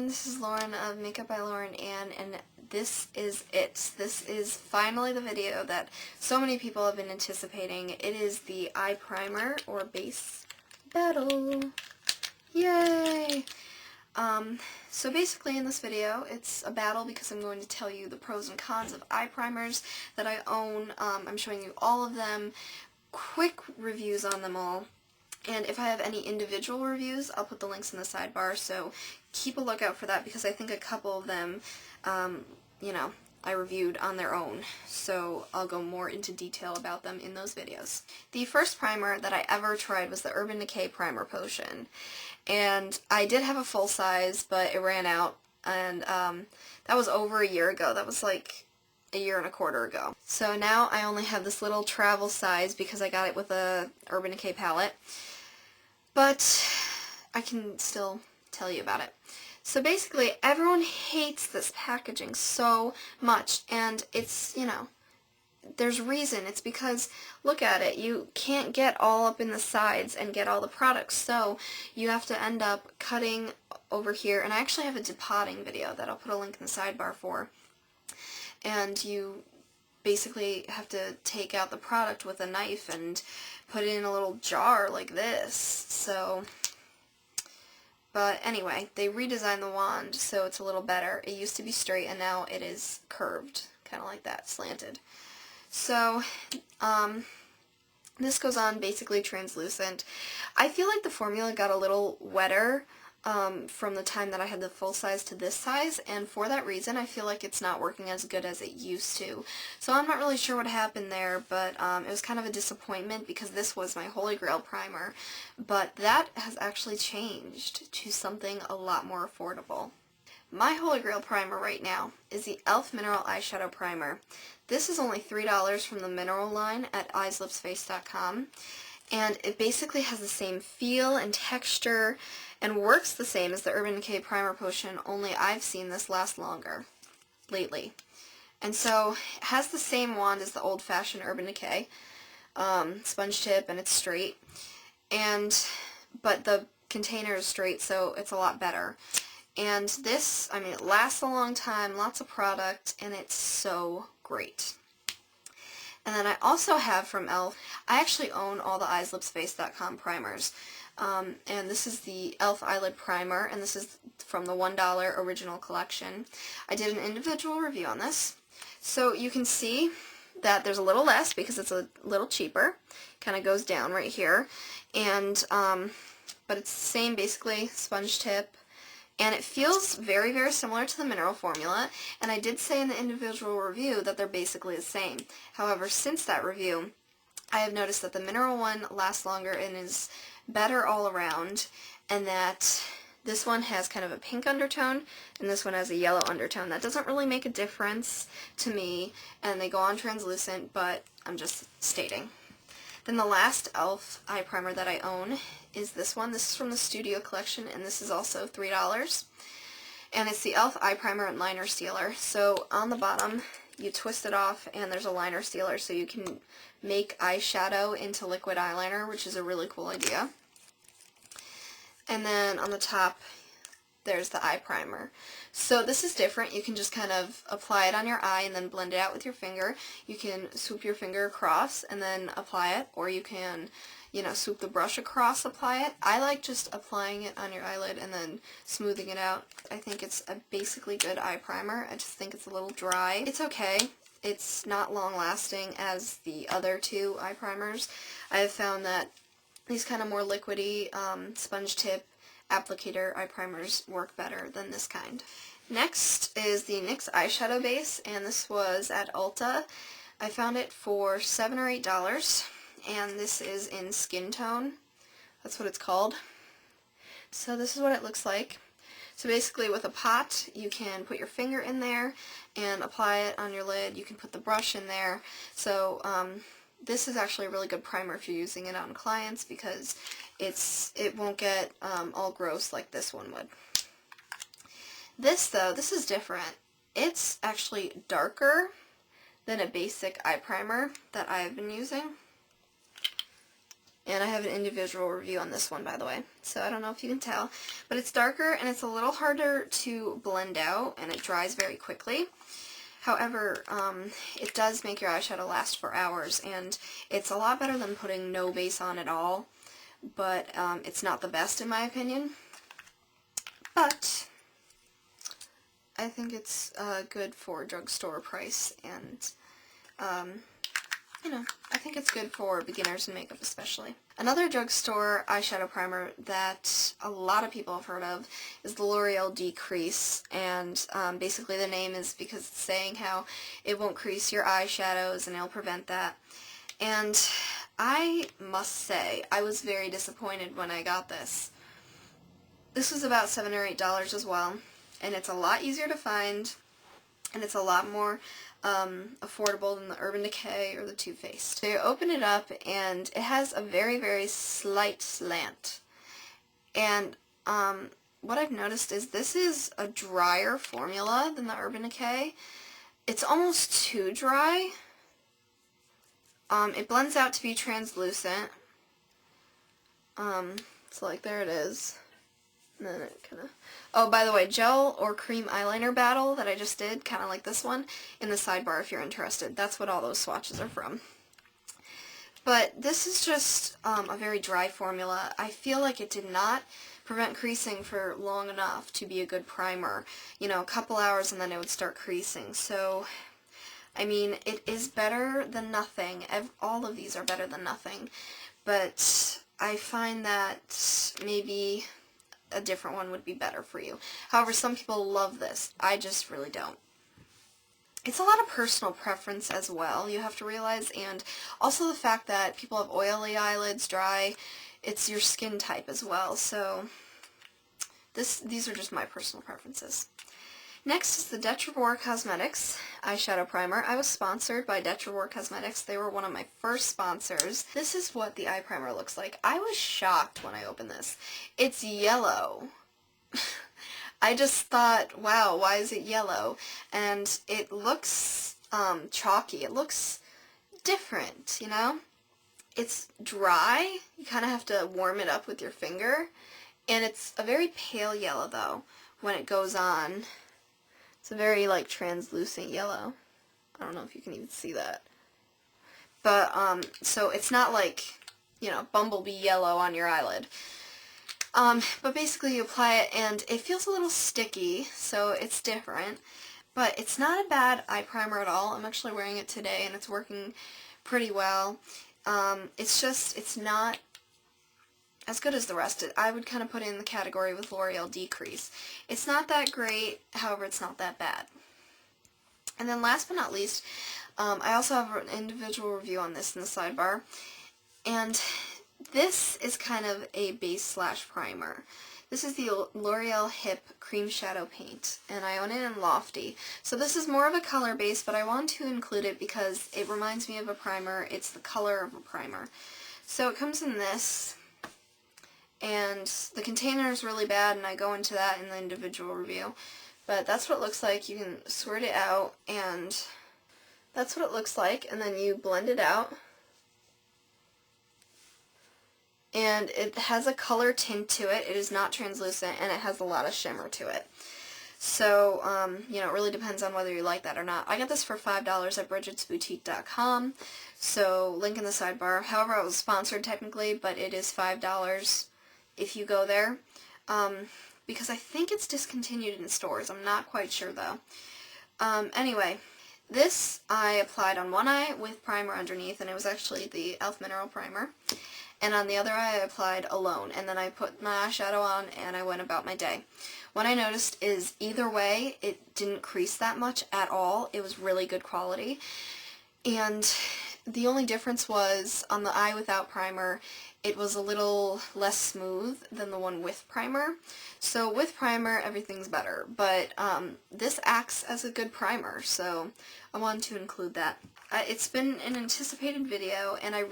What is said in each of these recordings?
everyone, this is Lauren of Makeup by Lauren Anne, and this is it. This is finally the video that so many people have been anticipating. It is the eye primer or base battle. Yay! So basically in this video, it's a battle because I'm going to tell you the pros and cons of eye primers that I own. I'm showing you all of them, quick reviews on them all. And if I have any individual reviews, I'll put the links in the sidebar, so keep a lookout for that because I think a couple of them, I reviewed on their own, so I'll go more into detail about them in those videos. The first primer that I ever tried was the Urban Decay Primer Potion, and I did have a full size, but it ran out, and that was over a year ago. That was like a year and a quarter ago. So now I only have this little travel size because I got it with a Urban Decay palette. But I can still tell you about it. So basically, everyone hates this packaging so much, and it's, there's reason. It's because, look at it, you can't get all up in the sides and get all the products, so you have to end up cutting over here, and I actually have a depotting video that I'll put a link in the sidebar for, and you basically have to take out the product with a knife and put it in a little jar like this. So, but anyway, they redesigned the wand so it's a little better. It used to be straight and now it is curved, kind of like that, slanted. So, this goes on basically translucent. I feel like the formula got a little wetter from the time that I had the full size to this size, and for that reason I feel like it's not working as good as it used to. So I'm not really sure what happened there, but it was kind of a disappointment because this was my Holy Grail primer, but that has actually changed to something a lot more affordable. My Holy Grail primer right now is the e.l.f. Mineral Eyeshadow Primer. This is only $3 from the Mineral line at eyeslipsface.com. And it basically has the same feel and texture and works the same as the Urban Decay Primer Potion, only I've seen this last longer lately. And so it has the same wand as the old-fashioned Urban Decay sponge tip, and it's straight. But the container is straight, so it's a lot better. And this, it lasts a long time, lots of product, and it's so great. And then I also have from e.l.f. I actually own all the eyeslipsface.com primers. And this is the e.l.f. Eyelid Primer, and this is from the $1 original collection. I did an individual review on this. So you can see that there's a little less because it's a little cheaper. Kind of goes down right here. And, but it's the same basically sponge tip. And it feels very, very similar to the mineral formula, and I did say in the individual review that they're basically the same. However, since that review, I have noticed that the mineral one lasts longer and is better all around, and that this one has kind of a pink undertone, and this one has a yellow undertone. That doesn't really make a difference to me, and they go on translucent, but I'm just stating. Then the last e.l.f. eye primer that I own is this one. This is from the Studio Collection, and this is also $3. And it's the e.l.f. eye primer and liner sealer. So on the bottom, you twist it off, and there's a liner sealer, so you can make eyeshadow into liquid eyeliner, which is a really cool idea. And then on the top, there's the eye primer. So this is different. You can just kind of apply it on your eye and then blend it out with your finger. You can swoop your finger across and then apply it, or you can, swoop the brush across, apply it. I like just applying it on your eyelid and then smoothing it out. I think it's a basically good eye primer. I just think it's a little dry. It's okay. It's not long lasting as the other two eye primers. I have found that these kind of more liquidy sponge tip applicator eye primers work better than this kind. Next is the NYX eyeshadow base, and this was at Ulta. I found it for $7 or $8, and this is in Skin Tone. That's what it's called. So this is what it looks like. So basically with a pot, you can put your finger in there and apply it on your lid. You can put the brush in there. So this is actually a really good primer if you're using it on clients because it won't get all gross like this one would. This though, this is different. It's actually darker than a basic eye primer that I've been using. And I have an individual review on this one, by the way, so I don't know if you can tell. But it's darker, and it's a little harder to blend out, and it dries very quickly. However, it does make your eyeshadow last for hours, and it's a lot better than putting no base on at all, but it's not the best in my opinion. But I think it's good for drugstore price, and you know, I think it's good for beginners in makeup especially. Another drugstore eyeshadow primer that a lot of people have heard of is the L'Oreal Decrease, and basically the name is because it's saying how it won't crease your eyeshadows and it'll prevent that. And I must say, I was very disappointed when I got this. This was about $7 or $8 as well, and it's a lot easier to find, and it's a lot more affordable than the Urban Decay or the Too Faced. So you open it up, and it has a very, very slight slant. And what I've noticed is this is a drier formula than the Urban Decay. It's almost too dry. It blends out to be translucent. So like there it is. And then it kind of... Oh, by the way, gel or cream eyeliner battle that I just did, kind of like this one, in the sidebar if you're interested. That's what all those swatches are from. But this is just a very dry formula. I feel like it did not prevent creasing for long enough to be a good primer. You know, a couple hours and then it would start creasing. So, I mean, it is better than nothing. All of these are better than nothing. But I find that maybe a different one would be better for you. However, some people love this. I just really don't. It's a lot of personal preference as well, you have to realize, and also the fact that people have oily eyelids, dry, it's your skin type as well, so these are just my personal preferences. Next is the Detrivore Cosmetics eyeshadow primer. I was sponsored by Detrivore Cosmetics. They were one of my first sponsors. This is what the eye primer looks like. I was shocked when I opened this. It's yellow. I just thought, wow, why is it yellow? And it looks chalky. It looks different, you know? It's dry. You kind of have to warm it up with your finger. And it's a very pale yellow, though, when it goes on. It's a very, like, translucent yellow. I don't know if you can even see that. But, so it's not like, you know, bumblebee yellow on your eyelid. But basically you apply it, and it feels a little sticky, so it's different. But it's not a bad eye primer at all. I'm actually wearing it today, and it's working pretty well. It's just, it's not as good as the rest. I would kind of put it in the category with L'Oreal Decrease. It's not that great, however, it's not that bad. And then last but not least, I also have an individual review on this in the sidebar. And this is kind of a base slash primer. This is the L'Oreal Hip Cream Shadow Paint, and I own it in Lofty. So this is more of a color base, but I want to include it because it reminds me of a primer. It's the color of a primer. So it comes in this, and the container is really bad, and I go into that in the individual review. But that's what it looks like. You can squirt it out, and that's what it looks like, and then you blend it out. And it has a color tint to it. It is not translucent, and it has a lot of shimmer to it. So, you know, it really depends on whether you like that or not. I got this for $5 at Bridget'sBoutique.com, so link in the sidebar. However, I was sponsored technically, but it is $5 if you go there, because I think it's discontinued in stores. I'm not quite sure, though. Anyway, this I applied on one eye with primer underneath, and it was actually the e.l.f. Mineral Primer. And on the other eye I applied alone, and then I put my eyeshadow on and I went about my day. What I noticed is either way, it didn't crease that much at all. It was really good quality. And the only difference was on the eye without primer, it was a little less smooth than the one with primer. So with primer, everything's better. But this acts as a good primer, so I wanted to include that. It's been an anticipated video, and I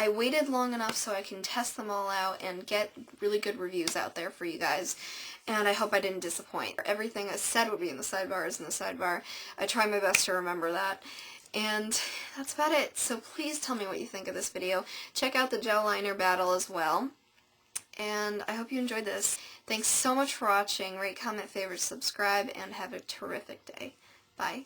waited long enough so I can test them all out and get really good reviews out there for you guys, and I hope I didn't disappoint. Everything I said would be in the sidebar is in the sidebar. I try my best to remember that. And that's about it. So please tell me what you think of this video. Check out the gel liner battle as well. And I hope you enjoyed this. Thanks so much for watching. Rate, comment, favorite, subscribe, and have a terrific day. Bye.